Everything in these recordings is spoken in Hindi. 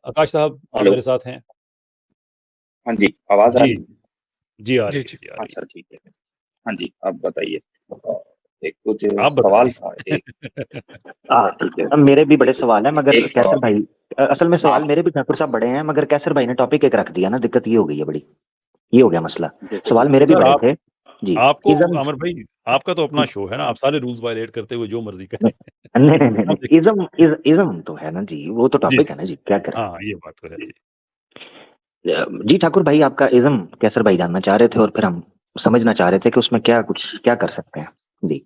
आकाश साहब आप हेलो। मेरे साथ हैं? हाँ जी, आवाज़ आ जी, रही है? जी आ जी, रही है, जी। जी आ रही है। अच्छा ठीक है। हाँ जी, आप बताइए। एक कुछ आप सवाल बताइए। था एक। ठीक है। अब मेरे भी बड़े एक सवाल हैं मगर एक कैसर सवाल। भाई असल में हाँ, सवाल मेरे भी ठाकुर साहब बड़े हैं मगर कैसर भाई ने टॉपिक एक रख दिया ना, दिक्कत ये हो गई है बड़ी। ये हो गया मसला। जैसे कि सवाल मेरे भी सर बड़े आप थे। जी। आपको इज़म्स। आमिर भाई आपका तो अपना शो है ना, आप सारे रूल्स वायलेट करते हुए जो मर्ज़ी करें। नहीं नहीं नहीं आप नहीं, देखिए इज़्म तो है ना जी, वो तो जी, टॉपिक है ना जी, क्या करें। हाँ, ये बात तो है जी। जी ठाकुर भाई, आपका इज़्म कैसर भाई जानना चाह रहे थे और फिर हम समझना चाह रहे थे कि उसमें क्या कर सकते हैं। जी।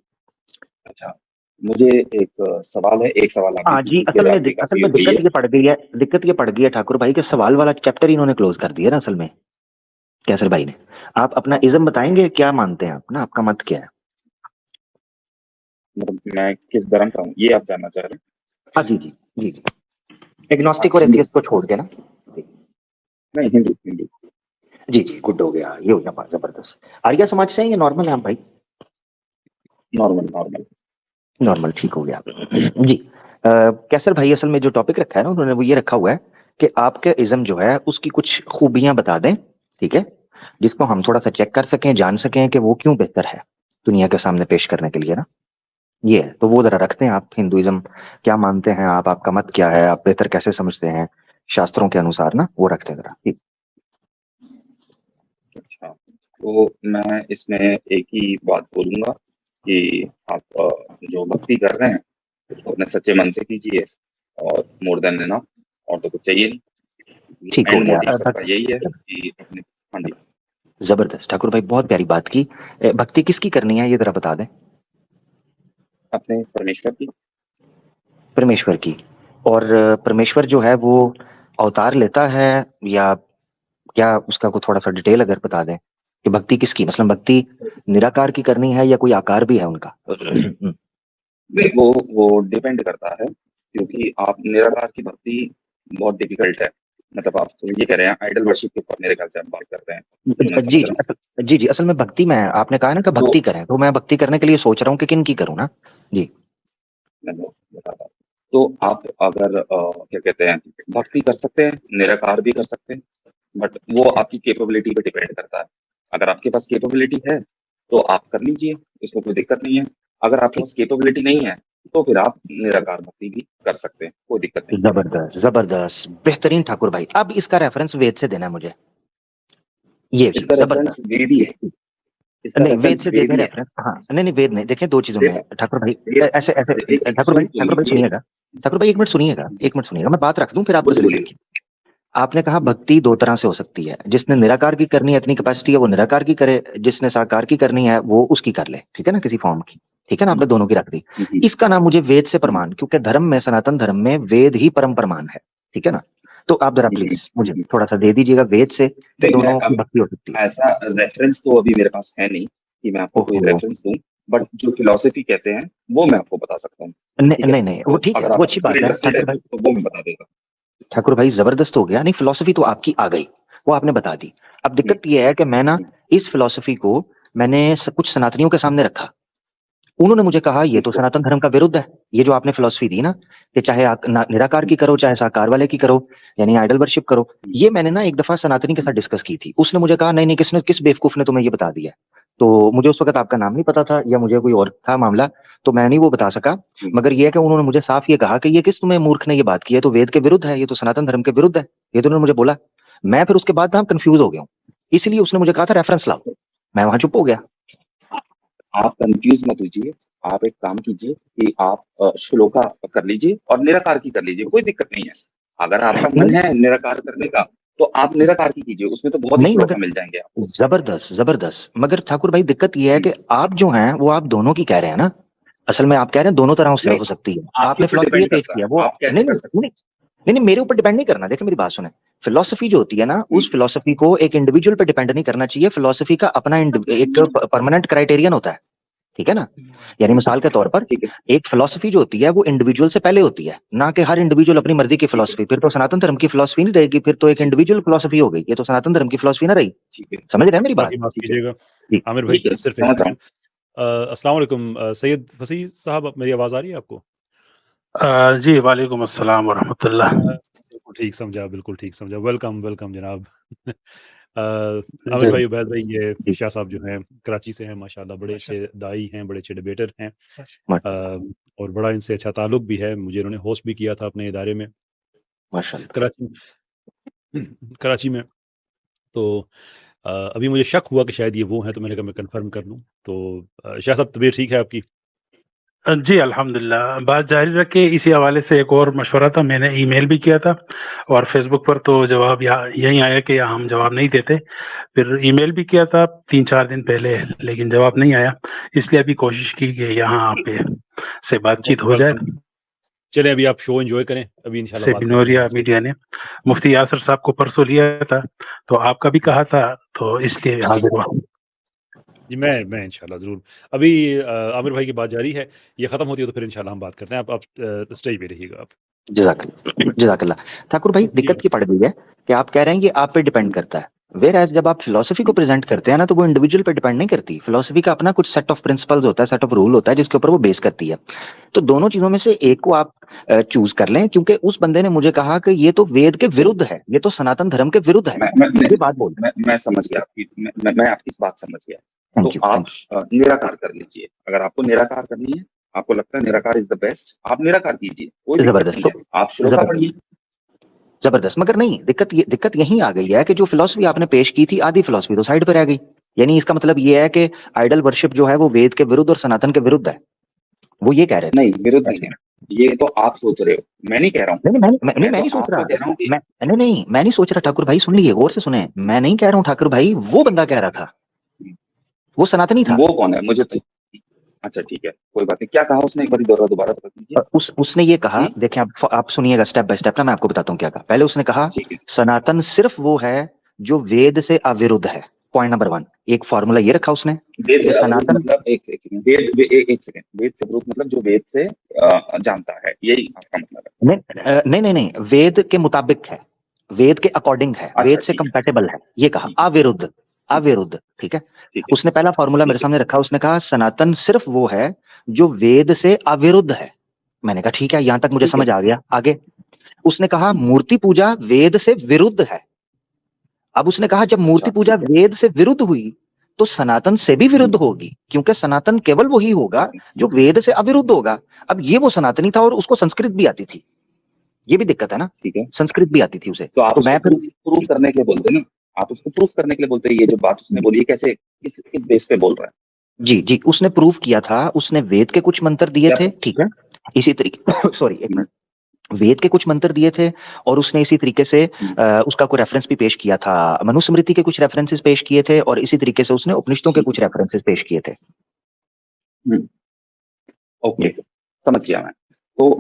अच्छा, मुझे एक सवाल है, एक सवाल आपने हाँ पूछ जी, लीजिए, आपकी असल काफ़ी में हो गई है। दिक्कत ये पड़ गई है ठाकुर भाई के सवाल वाला चैप्टर इन्होंने क्लोज कर दिया ना असल में, कैसर भाई ने। आप अपना हाँ, इज़्म बताएंगे, क्या मानते हैं आप ना, आपका मत क्या है। मतलब मैं किस धर्म का हूँ, ये आप जानना चाह रहे हैं? हाँ जी जी। जी जी। हाँ, एग्नोस्टिक और हिंदू। एथियस्ट को छोड़ के ना। नहीं, हिंदू, हिंदू। जी जी, गुड हो गया, ये हो गया बात, जबरदस्त। आर्य समाज से हैं या नॉर्मल है आप भाई। Normal, normal. नॉर्मल, ठीक हो गया। जी। कैसर भाई असल में जो टॉपिक रखा है ना उन्होंने, वो ये रखा हुआ है कि आपके इज्म जो है उसकी कुछ खूबियां बता दें, ठीक है, जिसको हम थोड़ा सा चेक कर सकें, जान सकें कि वो क्यों बेहतर है दुनिया के सामने पेश करने के लिए ना। ये है, तो वो जरा रखते हैं आप। हिंदुइज्म क्या मानते हैं आप, आपका मत क्या है, आप बेहतर कैसे समझते हैं शास्त्रों के अनुसार ना, वो रखते हैं जरा, ठीक। अच्छा, तो मैं इसमें एक ही बात बोलूँगा कि आप जो भक्ति कर रहे हैं, उसको अपने सच्चे मन से कीजिए और मोर देन इनफ, और तो कुछ चाहिए नहीं। ठीक हो एंड गया। मोटिव सबका यही है कि अपने। हाँ जी। जबरदस्त ठाकुर भाई, बहुत प्यारी बात की। भक्ति किसकी करनी है ये जरा बता दें। अपने परमेश्वर की। परमेश्वर की। और परमेश्वर जो है वो अवतार लेता है या क्या, उसका को थोड़ा सा डिटेल अगर बता दें कि भक्ति किसकी, मतलब भक्ति निराकार की करनी है या कोई आकार भी है उनका। नहीं, वो डिपेंड करता है, क्योंकि आप निराकार की भक्ति बहुत डिफिकल्ट है। मतलब आप ये कह रहे हैं आइडल वर्शिप के ऊपर, मेरे ख्याल से आप बात कर रहे हैं, जो मैं समझ जी रहा जी हूँ। असल में भक्ति में आपने कहा ना कि तो भक्ति करें, तो मैं भक्ति करने के लिए सोच रहा हूँ कि किन की करूँ ना। जी। मैं वो बताता हूँ। तो आप अगर क्या कहते हैं, भक्ति कर सकते हैं, निराकार भी कर सकते हैं, बट वो आपकी कैपेबिलिटी पे डिपेंड करता है। अगर आपके पास कैपेबिलिटी है तो आप कर लीजिए, इसमें कोई दिक्कत नहीं है। अगर आपके ठीक। पास कैपेबिलिटी नहीं है तो फिर आप निराकार भक्ति भी कर सकते हैं, कोई दिक्कत नहीं है। जबरदस्त जबरदस्त, बेहतरीन ठाकुर भाई। अब इसका रेफरेंस वेद से देना है मुझे, ये इसका चीज रेफरेंस जबरदस्त। वेद ही है। इसका नहीं, वेद रेफरेंस से दे वेद दें ही है। रेफरेंस। हाँ नहीं नहीं, वेद नहीं, देखिए दो चीजों में देखो, ठाकुर भाई, वेद, ऐसे ऐसे। सुन ठाकुर भाई लीजिए। सुनिएगा। ठाकुर भाई एक मिनट सुनिएगा, एक मिनट सुनिएगा, मैं बात रख दूं फिर आप बोलिए, तसल्ली बोलिए। रखिए। आपने कहा भक्ति दो तरह से हो सकती है, जिसने निराकार की करनी है, इतनी कैपेसिटी है वो निराकार की करे, जिसने साकार की करनी है वो उसकी कर ले, ठीक है ना, किसी फॉर्म की। ठीक है ना, आपने दोनों की रख दी। जी, इसका नाम मुझे वेद से प्रमाण, क्योंकि धर्म में, सनातन धर्म में वेद ही परम प्रमाण है, ठीक है ना। तो आप जरा जी, प्लीज मुझे जी। थोड़ा सा दे दीजिएगा वेद से कि नहीं, मैं दोनों की अब भक्ति हो सकती है। ऐसा रेफरेंस तो अभी मेरे पास है नहीं कि मैं आपको कोई ओहो। रेफरेंस दूं, बट जो फिलॉसफी कहते हैं वो मैं आपको बता सकता हूँ। ठीक नहीं है, नहीं नहीं, वो तो ठीक है, अगर वो आप अच्छी उसमें बात है इंटरेस्टेड है ठाकुर भाई। तो वो मैं बता देगा। ठाकुर भाई जबरदस्त हो गया, नहीं फिलोसफी तो आपकी आ गई, वो आपने बता दी। अब हम्म, दिक्कत ये है कि मैं ना हम्म। इस फिलोसफी को मैंने कुछ सनातनियों के सामने रखा। उन्होंने मुझे कहा ये तो किसको? सनातन धर्म का विरुद्ध है, ये जो आपने फिलोसफी दी ना, कि चाहे निराकार की करो चाहे साकार वाले की करो, यानी आइडल वर्शिप करो। हम्म, ये मैंने ना एक दफा सनातनी के साथ डिस्कस की थी, उसने मुझे कहा नहीं नहीं, किस बेवकूफ ने तुम्हें ये बता दिया। तो मुझे उस वक्त आपका नाम नहीं पता था या मुझे कोई और था मामला, तो मैं नहीं वो बता सका। हम्म। मगर ये है कि उन्होंने मुझे साफ ये कहा कि ये किस तुम्हें मूर्ख ने ये बात की है, तो वेद के विरुद्ध है, ये तो सनातन धर्म के विरुद्ध है, ये तो उन्होंने मुझे बोला। मैं फिर उसके बाद ना कंफ्यूज हो गया हूँ, इसलिए उसने मुझे कहा था रेफरेंस लाओ, मैं वहां चुप हो गया। आप कंफ्यूज मत कीजिए। आप एक काम कीजिए कि आप श्लोका कर लीजिए और निराकार की कर लीजिए, कोई दिक्कत नहीं है। अगर आपका मन नहीं है निराकार करने का तो आप निराकार की कीजिए, उसमें तो बहुत ही नहीं, श्लोका मगर मिल जाएंगे आपको। जबरदस्त जबरदस्त, मगर ठाकुर भाई दिक्कत यह है हम्म। कि आप जो हैं वो आप दोनों की कह रहे हैं ना। असल में आप कह रहे हैं दोनों तरह से नहीं, हो सकती है, आपके आपने ऊपर फिलोसफी ये डिपेंड पेश करता है, किया वो। आप कैसे नहीं नहीं कर सकते नहीं नहीं नहीं, मेरे ऊपर डिपेंड नहीं करना, देखिए मेरी बात सुने। फिलोसफी जो होती है ना, हैं। उस फिलोसफी को एक इंडिविजुअल पे डिपेंड नहीं करना चाहिए, फिलोसफी का अपना एक परमानेंट क्राइटेरियन होता है, ठीक है ना। यानी मिसाल के तौर पर ठीक है, एक फिलोसफी जो होती है वो इंडिविजुअल से पहले होती है, ना कि हर इंडिविजुअल अपनी मर्जी की ठीक है, फिलोसफी, फिर तो सनातन धर्म की फिलोसफी नहीं रहेगी, फिर तो एक ठीक इंडिविजुअल फिलोसफी हो गई, ये तो सनातन धर्म की फिलोसफी ना रही। ठीक है, समझ रहे हैं मेरी बात। माफ़ी माफ़ ठीक है, कीजिएगा जी। आमिर भाई, ठीक है, सिर्फ़ 1 समझ रहा हूँ। सेकंड। अस्सलाम वालेकुम सैयद फसीह साहब, मेरी आवाज़ आ रही है आपको? जी, वालेकुम अस्सलाम व रहमतुल्लाह। बिल्कुल ठीक समझा। वेलकम, वेलकम जनाब। आमिर भाई, उबैद भाई, ये शाह साहब जो हैं कराची से हैं, माशाल्लाह बड़े अच्छे दाई हैं, बड़े अच्छे डिबेटर हैं। और बड़ा इनसे अच्छा ताल्लुक भी है। मुझे इन्होंने होस्ट भी किया था अपने इदारे में माशाल्लाह। कराची में। तो अभी मुझे शक हुआ कि शायद ये वो हैं, तो मैंने कहा मैं कन्फर्म कर लूँ। तो शाह साहब, तबीयत ठीक है आपकी? जी, अल्हम्दुलिल्लाह। बात जारी रखें, इसी हवाले से एक और मशवरा था, मैंने ईमेल भी किया था और फ़ेसबुक पर तो जवाब यही आया कि हम जवाब नहीं देते। फिर ईमेल भी किया था 3-4 दिन पहले, लेकिन जवाब नहीं आया, इसलिए अभी कोशिश की कि यहाँ आप से बातचीत हो जाए। चलें, अभी आप शो एन्जॉय करें, अभी इंशाल्लाह बात सेबिनोरिया करेंगे आपसे। मीडिया ने मुफ्ती यासर साहब को परसों लिया था, तो आपका भी कहा था, तो इसलिए हाज़िर हुआ। जी, मैं इंशाल्लाह ज़रूर। अभी आमिर भाई की बात जारी है, ये ख़त्म होती है तो फिर इंशाल्लाह हम बात करते हैं। आप स्टेज पे रहिएगा आप। जज़ाकल्लाह। ठाकुर भाई, दिक्कत ये पड़ गई है कि आप कह रहे हैं ये आप पे डिपेंड करता है। व्हेयरएज़ जब आप फिलॉसफी को प्रेज़ेंट करते हैं ना, तो वो इंडिविजुअल पे डिपेंड नहीं करती। फिलॉसफी का अपना कुछ सेट ऑफ प्रिंसिपल्स होता है, सेट ऑफ रूल होता है, जिसके ऊपर वो बेस करती है। तो दोनों चीज़ों में से एक को आप चूज़ कर लें, क्योंकि उस बंदे ने मुझे कहा कि ये तो वेद के विरुद्ध है, ये तो सनातन धर्म के विरुद्ध है। ये बात बोल मैं समझ गया आपकी, मैं आपकी इस बात समझ गया। तो आप निराकार कर लीजिए। अगर आपको निराकार करनी है, आपको लगता है निराकार इज द बेस्ट, आप निराकार कीजिए, कोई दिक्कत नहीं है। आप श्लोका पढ़िए। जबरदस्त। मगर नहीं, दिक्कत यही आ गई है कि जो फिलॉसफी आपने पेश की थी, आधी फिलॉसफी तो साइड पर रह गई। यानी इसका मतलब ये है कि आइडल वर्शिप जो है वो वेद के विरुद्ध और सनातन के विरुद्ध है। वो ये कह रहे थे। नहीं, विरुद्ध नहीं है, ये तो आप सोच रहे हो, मैं नहीं कह रहा हूँ। मैं नहीं सोच रहा। मैं नहीं सोच रहा ठाकुर भाई, सुन लीजिए, गौर से सुने। मैं नहीं कह रहा हूँ ठाकुर भाई, वो बंदा कह रहा था, वो सनातनी था। वो कौन है मुझे तो, अच्छा ठीक है, कोई बात नहीं। क्या कहा उसने, एक बार दोबारा बता दीजिए। उसने ये कहा, देखें आप सुनिएगा स्टेप बाय स्टेप ना, मैं आपको बताता हूँ क्या कहा। पहले उसने कहा सनातन सिर्फ वो है जो वेद से अविरुद्ध है। पॉइंट नंबर 1, एक फॉर्मूला ये रखा उसने, सनातन मतलब एक सेकंड, वेद से विरुद्ध मतलब जो वेद से जानता है, यही आपका मतलब है? नहीं, वेद के मुताबिक है, वेद के अकॉर्डिंग है, वेद से कंपैटिबल है, ये कहा। अविरुद्ध, ठीक है। उसने पहला फॉर्मूला मेरे सामने रखा, उसने कहा सनातन सिर्फ वो है जो वेद से अविरुद्ध है। मैंने कहा ठीक है, यहां तक मुझे समझ आ गया। आगे उसने कहा मूर्ति पूजा वेद से विरुद्ध है। अब उसने कहा जब मूर्ति पूजा वेद से विरुद्ध हुई तो सनातन से भी विरुद्ध होगी, क्योंकि सनातन केवल वही होगा जो वेद से अविरुद्ध होगा। अब ये वो सनातनी था और उसको संस्कृत भी आती थी, ये भी दिक्कत है ना। ठीक है, संस्कृत भी आती थी उसे। तो मैं फिर प्रूव करने के लिए बोलते ना, आप उसको प्रूफ करने के लिए बोलते हैं। ये जो बात उसने बोली है, कैसे किस बेस पे बोल रहा है? जी, उसने प्रूफ किया था। उसने वेद के कुछ मंत्र दिए थे, ठीक है, इसी तरीके सॉरी एक मिनट, वेद के कुछ मंत्र दिए थे और उसने इसी तरीके से उसका कोई रेफरेंस भी पेश किया था। मनुस्मृति के कुछ रेफरेंसेस पेश किए थे और इसी तरीके से उसने उपनिषदों के कुछ रेफरेंसेस पेश किए थे। ओके, समझ गया मैं। तो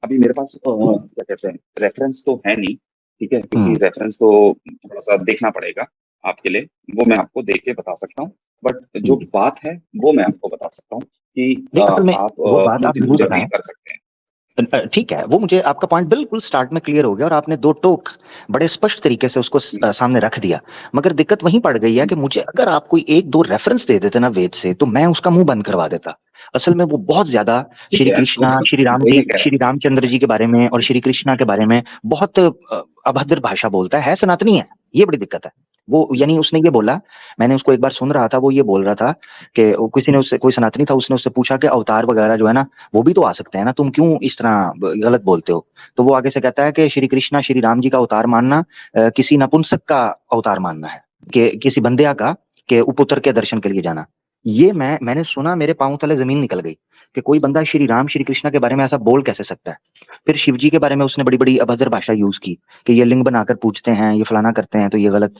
अभी मेरे पास क्या कहते हैं, रेफरेंस तो है नहीं, ठीक है, क्योंकि रेफरेंस तो थोड़ा सा देखना पड़ेगा आपके लिए। वो मैं आपको देख के बता सकता हूँ, बट जो बात है वो मैं आपको बता सकता हूँ कि आप मूर्ति पूजा नहीं कर सकते हैं। ठीक है, वो मुझे आपका पॉइंट बिल्कुल स्टार्ट में क्लियर हो गया और आपने 2 टोक बड़े स्पष्ट तरीके से उसको सामने रख दिया। मगर दिक्कत वहीं पड़ गई है कि मुझे अगर आप कोई 1-2 रेफरेंस दे देते ना वेद से, तो मैं उसका मुंह बंद करवा देता। असल में वो बहुत ज्यादा श्री कृष्णा, श्री राम जी, श्री रामचंद्र जी के बारे में और श्री कृष्णा के बारे में बहुत अभद्र भाषा बोलता है, सनातनी है। ये बड़ी दिक्कत है। वो यानी उसने ये बोला, मैंने उसको एक बार सुन रहा था, वो ये बोल रहा था कि किसी ने उससे, कोई सनातनी था, उसने उससे पूछा कि अवतार वगैरह जो है ना वो भी तो आ सकते हैं ना, तुम क्यों इस तरह गलत बोलते हो? तो वो आगे से कहता है कि श्री कृष्णा, श्री राम जी का अवतार मानना किसी नपुंसक का अवतार मानना है, कि किसी बंदिया का, के पुत्र के दर्शन के लिए जाना। ये मैंने सुना, मेरे पांव तले जमीन निकल गई कि कोई बंदा श्री राम श्री कृष्णा के बारे में ऐसा बोल कैसे सकता है। फिर शिव जी के बारे में उसने बड़ी बड़ी अभद्र भाषा यूज की कि ये लिंग बनाकर पूछते हैं, ये फलाना करते हैं, तो ये गलत।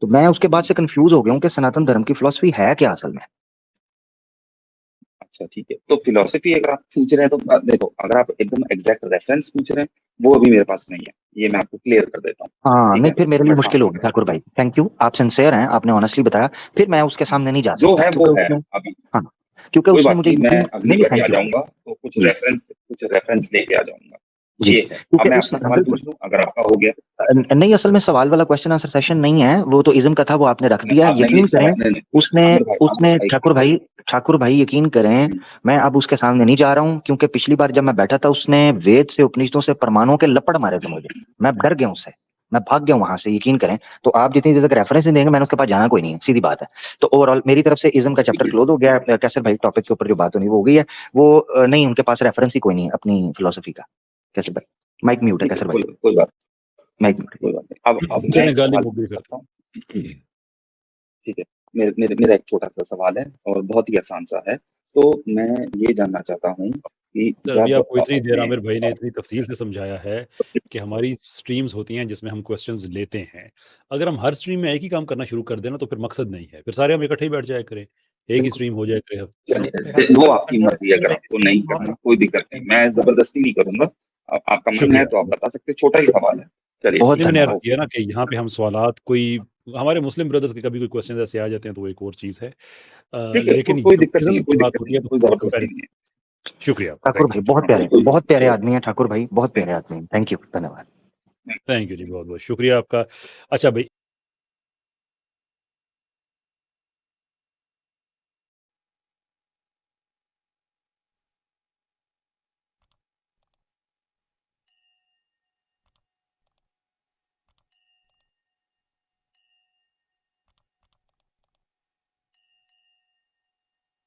तो मैं उसके बाद से कंफ्यूज हो गया हूँ कि सनातन धर्म की फिलॉसफी है क्या असल में। अच्छा ठीक है, तो फिलॉसफी अगर आप पूछ रहे हैं तो देखो, अगर आप एकदम एग्जैक्ट रेफरेंस पूछ रहे हैं, वो अभी मेरे पास नहीं है, ये मैं आपको क्लियर कर देता हूँ। हाँ, नहीं फिर मेरे लिए मुश्किल होगी ठाकुर भाई। थैंक यू, आप सिंसियर हैं, आपने ऑनेस्टली बताया। फिर मैं उसके सामने नहीं जा सकता, जो है वो है अभी। हाँ, क्योंकि उसने मुझे, मैं अगली बार आ जाऊंगा तो कुछ रेफरेंस लेके आ जाऊंगा। जी, ये है। अब क्योंकि मैं उस अपना सवाल पूछ लूँ, अगर आपका हो गया? नहीं, असल में सवाल वाला क्वेश्चन आंसर सेशन नहीं है, वो तो इज़्म का था, वो आपने रख दिया। आपने यकीन करें, नहीं, उसने आमिर भाई ठाकुर भाई यकीन करें, मैं अब उसके सामने नहीं जा रहा हूँ, क्योंकि पिछली बार जब मैं बैठा था, उसने वेद से, उपनिषदों से, प्रमाणों के लपड़ मारे थे मुझे। मैं डर गया उससे, मैं भाग गया वहां से, यकीन करें। तो आप जितनी देर तक रेफरेंस नहीं देंगे, मैंने उसके पास जाना कोई नहीं है, सीधी बात है। तो ओवरऑल मेरी तरफ से इज़्म का चैप्टर क्लोज हो गया। कैसर भाई टॉपिक के ऊपर जो बात होनी वो हो गई है, वो नहीं, उनके पास रेफरेंस ही कोई नहीं है अपनी फिलोसफी का। कैसर भाई माइक म्यूट है, कैसर भाई कोई बात माइक म्यूट। कोई बात नहीं। अब मैं चलें, एक गाली सवाल मुगली पूछ सकता करते हूँ? ठीक है, मेरा एक छोटा-सा सवाल है और बहुत ही आसान-सा है। तो मैं ये जानना चाहता हूँ कि सर, अभी जब आपको इतनी देर अपने आमिर भाई ने इतनी तफ़सील से समझाया है कि हमारी स्ट्रीम्स होती हैं जिसमें हम क्वेश्चन्स लेते हैं। अगर हम हर स्ट्रीम में एक ही काम करना शुरू कर दें ना, तो फिर मकसद नहीं है। फिर सारे हम इकट्ठे ही बैठ जाया करें। एक ही बिल्कुल। स्ट्रीम हो जाए करे चलिए, वो आपकी मर्ज़ी है, अगर आपको नहीं करना, कोई दिक्कत नहीं। मैं ज़बरदस्ती नहीं करूँगा। आपका मन है शुक्रिया। तो आप बता सकते हैं, छोटा ही सवाल है। चलिए बहुत ठीक नहीं, मैंने है, अर्ज़ ओके। किया ना कि यहाँ पे हम सवालात कोई हमारे मुस्लिम ब्रदर्स के कभी कोई क्वेश्चन ऐसे आ जाते हैं तो वो एक और चीज़ है। ठीक है, लेकिन कोई जब दिक्कत नहीं है, इज़्म्स कोई की बात दिक्कत होती नहीं है है, तो कोई फिर ज़बरदस्ती कंपैरिज़न। नहीं है। शुक्रिया आपका, ठाकुर थैंक भाई यू। बहुत प्यारे, कोई बहुत प्यारे तो आदमी हैं ठाकुर भाई, बहुत प्यारे आदमी हैं। थैंक यू, धन्यवाद। थैंक यू जी, बहुत-बहुत शुक्रिया आपका। अच्छा भई